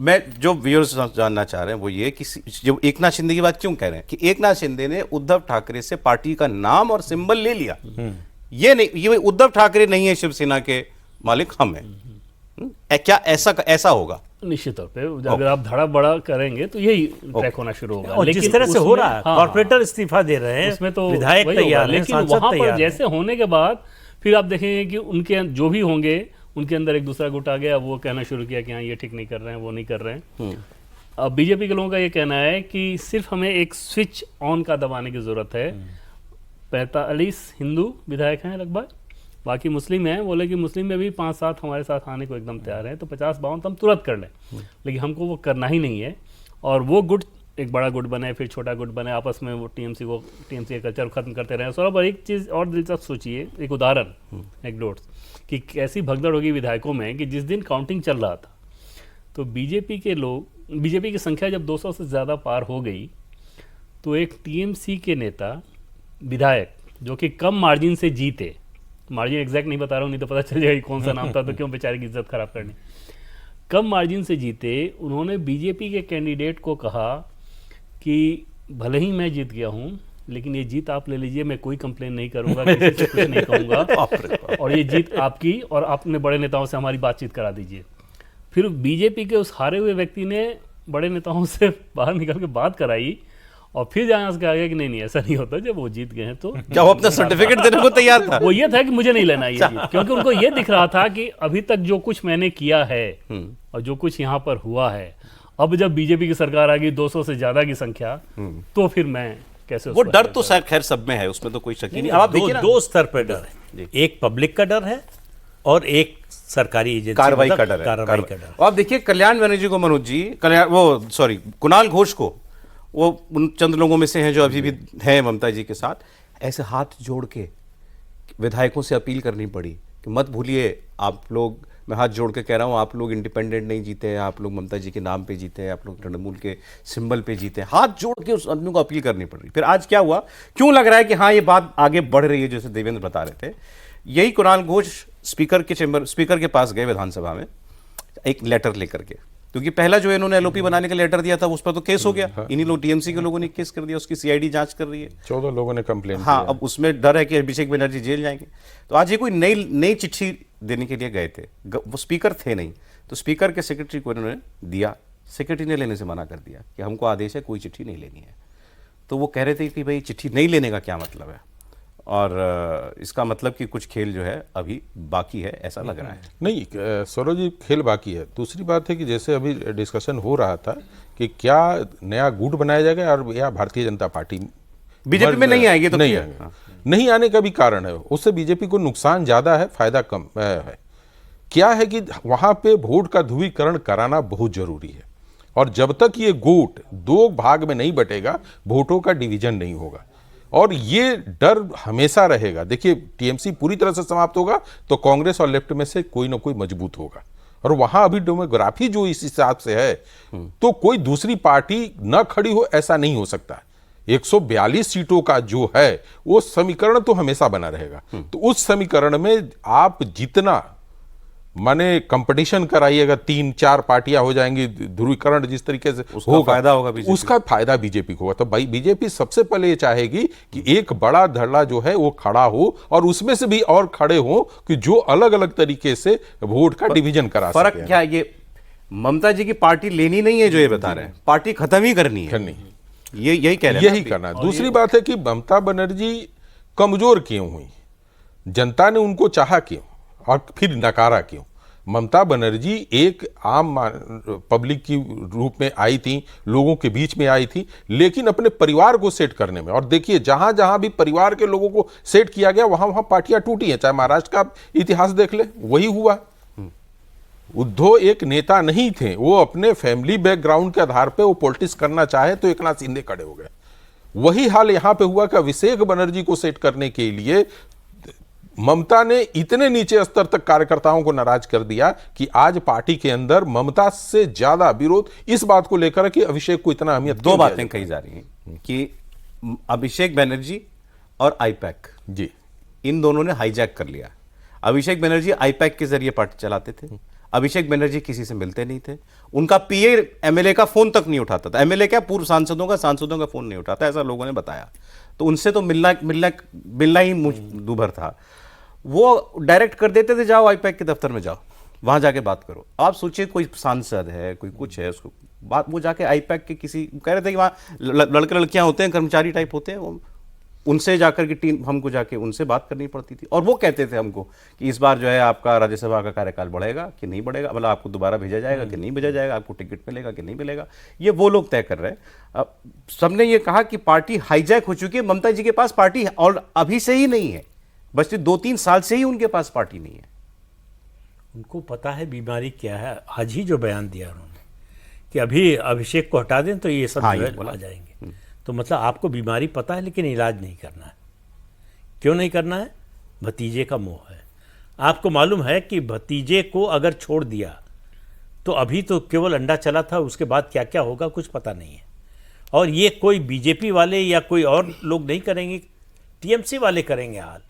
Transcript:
मैं जो व्यूअर्स जानना चाह रहे हैं वो ये कि जो एकनाथ शिंदे की बात क्यों कह रहे हैं कि एकनाथ शिंदे ने उद्धव ठाकरे से पार्टी का नाम और सिंबल ले लिया। ये नहीं, ये उद्धव ठाकरे नहीं है शिवसेना के मालिक, हम हैं। क्या ऐसा होगा? निश्चित तौर पे अगर आप धड़ा बड़ा करेंगे तो यही ट्रैक होना शुरू होगा। और जिस तरह से हो रहा है, कॉर्पोरेटर इस्तीफा दे रहे हैं, उसमें तो विधायक तैयार हैं, लेकिन सांसद वहां पर तैयार जैसे होने के बाद फिर आप देखेंगे कि उनके जो भी होंगे उनके अंदर एक दूसरा गुट आ गया, वो कहना शुरू किया कि हाँ ये ठीक नहीं कर रहे हैं, वो नहीं कर रहे हैं। अब बीजेपी के लोगों का ये कहना है कि सिर्फ हमें एक स्विच ऑन का दबाने की जरूरत है। 45 हिंदू विधायक हैं लगभग, बाकी मुस्लिम हैं। बोले कि मुस्लिम में भी 5-7 हमारे साथ आने को एकदम तैयार हैं, तो 50-52 हम तुरंत कर लें, लेकिन हमको वो करना ही नहीं है। और वो गुट एक बड़ा गुट बने, फिर छोटा गुट बने, आपस में वो टीएमसी के कल्चर खत्म करते रहे। सौरभ, एक चीज़ और दिलचस्प सोचिए, एक उदाहरण, एक डोट्स कि कैसी भगदड़ होगी विधायकों में कि जिस दिन काउंटिंग चल रहा था तो बीजेपी की संख्या जब 200 से ज़्यादा पार हो गई तो एक टीएमसी के नेता विधायक जो कि कम मार्जिन से जीते, मार्जिन एग्जैक्ट नहीं बता रहा हूँ, नहीं तो पता चल जाएगा कौन सा नाम था, तो क्यों बेचारे की इज्जत खराब करनी, कम मार्जिन से जीते, उन्होंने बीजेपी के कैंडिडेट को कहा कि भले ही मैं जीत गया हूँ लेकिन ये जीत आप ले लीजिए, मैं कोई कंप्लेन नहीं करूंगा, किसी से कुछ नहीं कहूंगा, और ये जीत आपकी, और आपने बड़े नेताओं से हमारी बातचीत करा दीजिए। फिर बीजेपी के उस हारे हुए व्यक्ति ने बड़े नेताओं से बाहर निकल के बात कराई और फिर जहाँ से कहा गया कि नहीं ऐसा नहीं होता, जब वो जीत गए हैं तो क्या वो अपना सर्टिफिकेट देने को तैयार था? वो ये था कि मुझे नहीं लेना ये जीत, क्योंकि उनको ये दिख रहा था कि अभी तक जो कुछ मैंने किया है और जो कुछ यहाँ पर हुआ है, अब जब बीजेपी की सरकार आ गई 200 से ज्यादा की संख्या, तो फिर मैं कैसे, वो डर तो शायद खैर सब में है, उसमें तो कोई शक ही नहीं। अब आप देखिए दो स्तर पर डर है, एक पब्लिक का डर है और एक सरकारी एजेंसी कार्रवाई का डर है। आप देखिए कल्याण बनर्जी को, मनोज जी, कुणाल घोष को, वो उन चंद लोगों में से हैं जो अभी भी हैं ममता जी के साथ, ऐसे हाथ जोड़ के विधायकों से अपील करनी पड़ी कि मत भूलिए आप लोग, मैं हाथ जोड़ के कह रहा हूँ, आप लोग इंडिपेंडेंट नहीं जीते हैं, आप लोग ममता जी के नाम पे जीते हैं, आप लोग तृणमूल के सिंबल पे जीते हैं। हाथ जोड़ के उस आदमी को अपील करनी पड़ रही। फिर आज क्या हुआ, क्यों लग रहा है कि हाँ ये बात आगे बढ़ रही है, जैसे देवेंद्र बता रहे थे, यही कुणाल घोष स्पीकर के पास गए विधानसभा में एक लेटर लेकर के, क्योंकि पहला जो इन्होंने एलओपी बनाने का लेटर दिया था उस पर तो केस हो गया, इन्हीं लोग टीएमसी के लोगों ने केस कर दिया, उसकी सीआईडी जांच कर रही है, 14 लोगों ने कंप्लेन हाँ, अब उसमें डर है कि अभिषेक बनर्जी जेल जाएंगे। तो आज ये कोई नई चिट्ठी देने के लिए गए थे, वो स्पीकर थे नहीं, तो स्पीकर के सेक्रेटरी को इन्होंने दिया, सेक्रेटरी ने लेने से मना कर दिया कि हमको आदेश है कोई चिट्ठी नहीं लेनी है। तो वो कह रहे थे कि भाई चिट्ठी नहीं लेने का क्या मतलब है, और इसका मतलब कि कुछ खेल जो है अभी बाकी है, ऐसा लग रहा है। नहीं सौरभ जी, खेल बाकी है। दूसरी बात है कि जैसे अभी डिस्कशन हो रहा था कि क्या नया गुट बनाया जाएगा और या भारतीय जनता पार्टी बीजेपी में नहीं आएगी, तो नहीं आएंगे, नहीं आने का भी कारण है, उससे बीजेपी को नुकसान ज्यादा है, फायदा कम है। क्या है कि वहां पे वोट का ध्रुवीकरण कराना बहुत जरूरी है, और जब तक ये गुट 2 भाग में नहीं बटेगा, वोटों का डिवीजन नहीं होगा, और ये डर हमेशा रहेगा। देखिए टीएमसी पूरी तरह से समाप्त होगा तो कांग्रेस और लेफ्ट में से कोई ना कोई मजबूत होगा, और वहां अभी डेमोग्राफी जो इस हिसाब से है तो कोई दूसरी पार्टी न खड़ी हो ऐसा नहीं हो सकता। 142 सीटों का जो है वो समीकरण तो हमेशा बना रहेगा, तो उस समीकरण में आप जितना माने कंपटीशन कराइएगा, 3-4 पार्टियां हो जाएंगी, ध्रुवीकरण जिस तरीके से होगा, फायदा होगा बीजेपी, उसका फायदा बीजेपी को होगा। तो भाई बीजेपी सबसे पहले ये चाहेगी कि एक बड़ा धड़ा जो है वो खड़ा हो, और उसमें से भी और खड़े हो कि जो अलग अलग तरीके से वोट का डिवीजन करा सके। फर्क क्या, ये ममता जी की पार्टी लेनी नहीं है जो ये बता रहे हैं, पार्टी खत्म ही करनी है, यही कह रहे हैं, यही करना। दूसरी बात है कि ममता बनर्जी कमजोर क्यों हुई, जनता ने उनको चाहा क्यों और फिर नकारा क्यों? ममता बनर्जी एक आम पब्लिक की रूप में आई थी, लोगों के बीच में आई थी, लेकिन अपने परिवार को सेट करने में, और देखिए जहां जहां भी परिवार के लोगों को सेट किया गया वहां वहां पार्टियां टूटी हैं। चाहे महाराष्ट्र का इतिहास देख ले, वही हुआ। उद्धव एक नेता नहीं थे, वो अपने फैमिली बैकग्राउंड के आधार पर वो पॉलिटिक्स करना चाहे तो एकनाथ शिंदे खड़े हो गए। वही हाल यहां पे हुआ कि अभिषेक बनर्जी को सेट करने के लिए ममता ने इतने नीचे स्तर तक कार्यकर्ताओं को नाराज कर दिया कि आज पार्टी के अंदर ममता से ज्यादा विरोध इस बात को लेकर कि अभिषेक को इतना अहमियत। 2 बातें कही जा रही हैं कि अभिषेक बनर्जी और आईपैक जी, इन दोनों ने हाईजैक कर लिया। अभिषेक बनर्जी आईपैक के जरिए पार्टी चलाते थे, अभिषेक बनर्जी किसी से मिलते नहीं थे, उनका पीए एमएलए का फोन तक नहीं उठाता था, एमएलए क्या पूर्व सांसदों का फोन नहीं उठाता, ऐसा लोगों ने बताया। तो उनसे तो मिलना ही दूभर था। वो डायरेक्ट कर देते थे, जाओ आईपैक के दफ्तर में जाओ, वहां जाके बात करो। आप सोचिए कोई सांसद है, कोई कुछ है, उसको बात, वो जाके आईपैक के किसी, कह रहे थे कि वहाँ लड़के लड़कियां होते हैं, कर्मचारी टाइप होते हैं, वो उनसे जाकर की टीम, हमको जाके उनसे बात करनी पड़ती थी। और वो कहते थे हमको कि इस बार जो है आपका राज्यसभा का कार्यकाल बढ़ेगा कि नहीं बढ़ेगा, मतलब आपको दोबारा भेजा जाएगा कि नहीं भेजा जाएगा, आपको टिकट मिलेगा कि नहीं मिलेगा, ये वो लोग तय कर रहे हैं। अब सबने ये कहा कि पार्टी हाईजैक हो चुकी है, ममता जी के पास पार्टी और अभी से ही नहीं है, बस 2-3 साल से ही उनके पास पार्टी नहीं है। उनको पता है बीमारी क्या है। आज ही जो बयान दिया उन्होंने कि अभी अभिषेक को हटा दें तो ये सब हाँ, जो ये है बोला। आ जाएंगे। तो मतलब आपको बीमारी पता है लेकिन इलाज नहीं करना है। क्यों नहीं करना है? भतीजे का मोह है। आपको मालूम है कि भतीजे को अगर छोड़ दिया तो अभी तो केवल अंडा चला था, उसके बाद क्या क्या होगा कुछ पता नहीं है। और ये कोई बीजेपी वाले या कोई और लोग नहीं करेंगे, टीएमसी वाले करेंगे हाल।